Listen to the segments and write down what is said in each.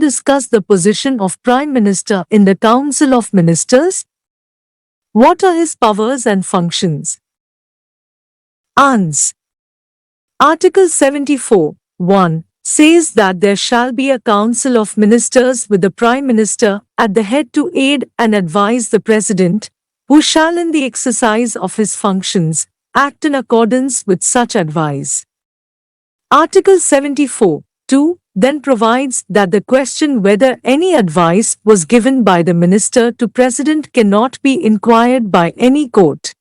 discuss the position of Prime Minister in the Council of Ministers. What are his powers and functions? Ans. Article 74(1) says that there shall be a council of ministers with the Prime Minister at the head to aid and advise the President, who shall in the exercise of his functions act in accordance with such advice. Article 74(2) then provides that the question whether any advice was given by the minister to President cannot be inquired by any court.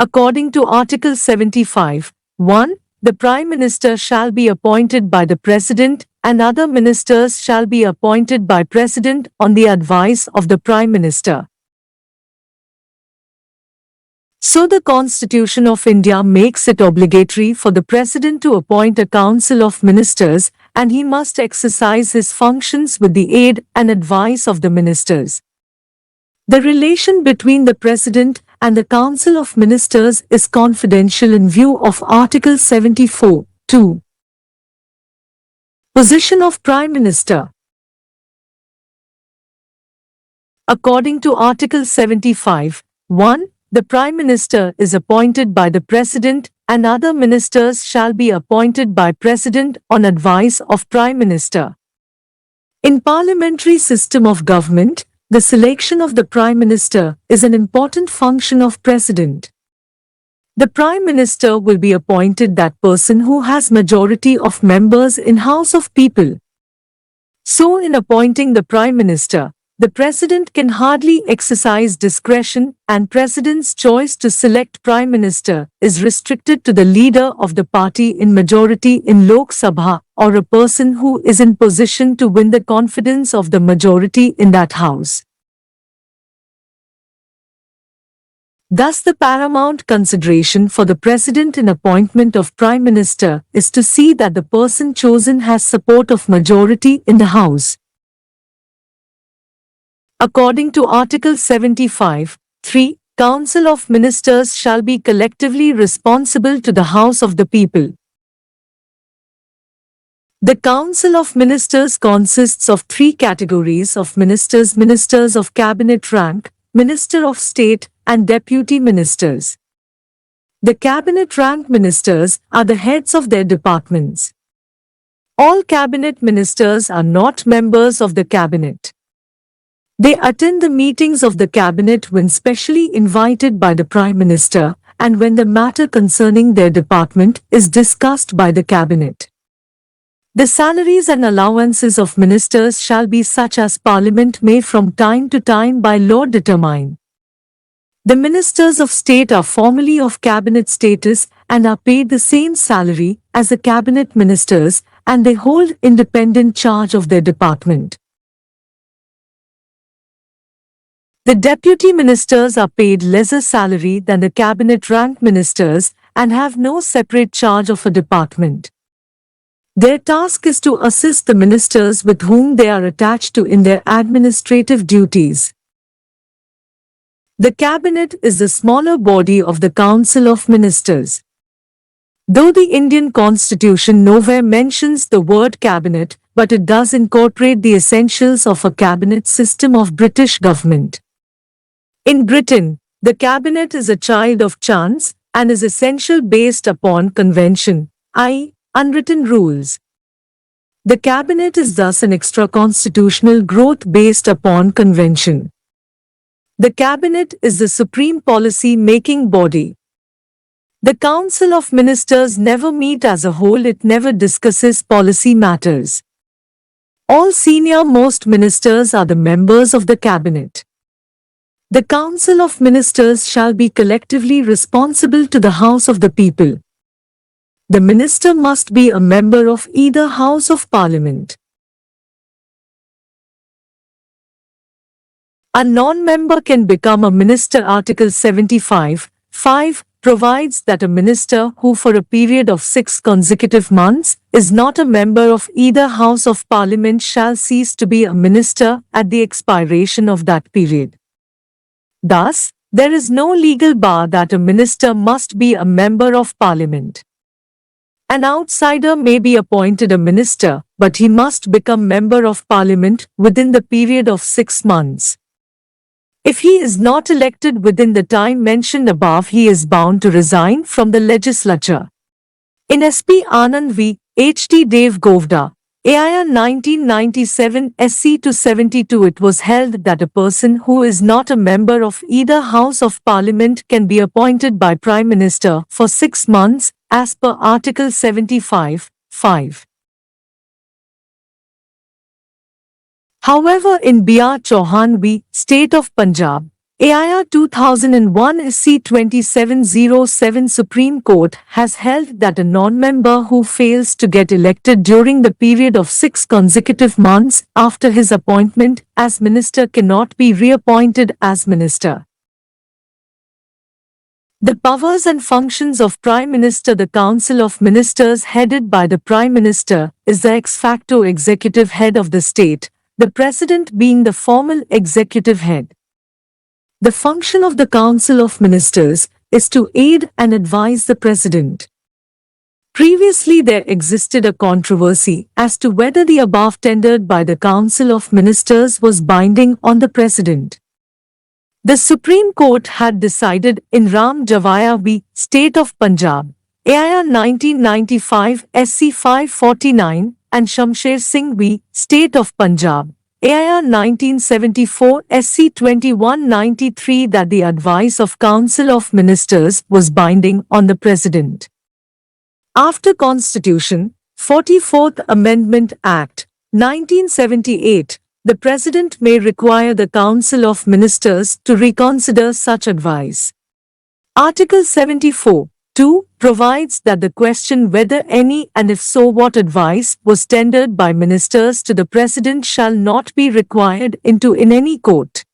According to Article 75(1), the Prime Minister shall be appointed by the President and other ministers shall be appointed by President on the advice of the Prime Minister. So the Constitution of India makes it obligatory for the President to appoint a council of ministers, and he must exercise his functions with the aid and advice of the ministers. The relation between the President and the Council of Ministers is confidential in view of Article 74(2). Position of Prime Minister. According to Article 75(1), the Prime Minister is appointed by the President and other ministers shall be appointed by President on advice of Prime Minister. In parliamentary system of government, the selection of the Prime Minister is an important function of President. The Prime Minister will be appointed that person who has majority of members in House of People. So in appointing the Prime Minister, the President can hardly exercise discretion and President's choice to select Prime Minister is restricted to the leader of the party in majority in Lok Sabha or a person who is in position to win the confidence of the majority in that house. Thus the paramount consideration for the President in appointment of Prime Minister is to see that the person chosen has support of majority in the House. According to Article 75(3), Council of Ministers shall be collectively responsible to the House of the People. The Council of Ministers consists of three categories of ministers: Ministers of Cabinet rank, Minister of State, and Deputy Ministers. The Cabinet rank ministers are the heads of their departments. All Cabinet ministers are not members of the Cabinet. They attend the meetings of the Cabinet when specially invited by the Prime Minister and when the matter concerning their department is discussed by the Cabinet. The salaries and allowances of ministers shall be such as Parliament may from time to time by law determine. The Ministers of State are formally of Cabinet status and are paid the same salary as the Cabinet ministers, and they hold independent charge of their department. The Deputy Ministers are paid lesser salary than the Cabinet rank ministers and have no separate charge of a department. Their task is to assist the ministers with whom they are attached to in their administrative duties. The Cabinet is the smaller body of the Council of Ministers. Though the Indian Constitution nowhere mentions the word Cabinet, but it does incorporate the essentials of a Cabinet system of British government. In Britain, the Cabinet is a child of chance and is essential based upon convention, i.e., unwritten rules. The Cabinet is thus an extra-constitutional growth based upon convention. The Cabinet is the supreme policy-making body. The Council of Ministers never meet as a whole, it never discusses policy matters. All senior-most ministers are the members of the Cabinet. The Council of Ministers shall be collectively responsible to the House of the People. The minister must be a member of either House of Parliament. A non-member can become a minister. Article 75(5) provides that a minister who for a period of 6 consecutive months is not a member of either House of Parliament shall cease to be a minister at the expiration of that period. Thus, there is no legal bar that a minister must be a member of Parliament. An outsider may be appointed a minister, but he must become member of parliament within the period of 6 months. If he is not elected within the time mentioned above, he is bound to resign from the legislature. In SP Anand v. H.T. Dave Govda, AIR 1997 SC-72, it was held that a person who is not a member of either House of Parliament can be appointed by Prime Minister for 6 months as per Article 75(5). However, in B.R. Chauhan v. State of Punjab, AIR 2001 SC-2707, Supreme Court has held that a non-member who fails to get elected during the period of 6 consecutive months after his appointment as minister cannot be reappointed as minister. The powers and functions of Prime Minister. The Council of Ministers, headed by the Prime Minister, is the ex facto executive head of the state, the President being the formal executive head. The function of the Council of Ministers is to aid and advise the President. Previously, there existed a controversy as to whether the above tendered by the Council of Ministers was binding on the President. The Supreme Court had decided in Ram Javaya v. State of Punjab, AIR 1995 SC 549, and Shamsher Singh v. State of Punjab, AIR 1974 SC 2193, that the advice of Council of Ministers was binding on the President. After Constitution, 44th Amendment Act, 1978, the President may require the Council of Ministers to reconsider such advice. Article 74(2) provides that the question whether any and if so what advice was tendered by ministers to the President shall not be required into in any court.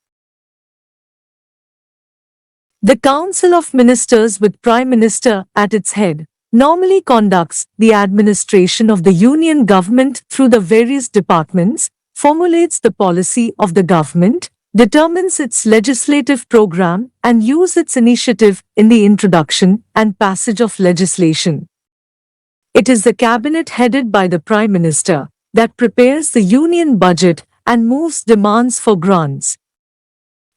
The Council of Ministers, with Prime Minister at its head, normally conducts the administration of the Union government through the various departments, formulates the policy of the government, determines its legislative program, and uses its initiative in the introduction and passage of legislation. It is the cabinet headed by the Prime Minister that prepares the Union budget and moves demands for grants.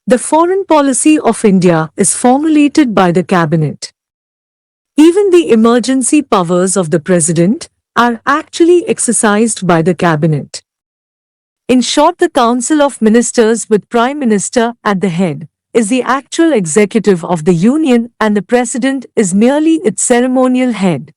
The foreign policy of India is formulated by the cabinet. Even the emergency powers of the President are actually exercised by the cabinet. In short, the Council of Ministers, with Prime Minister at the head, is the actual executive of the Union and the President is merely its ceremonial head.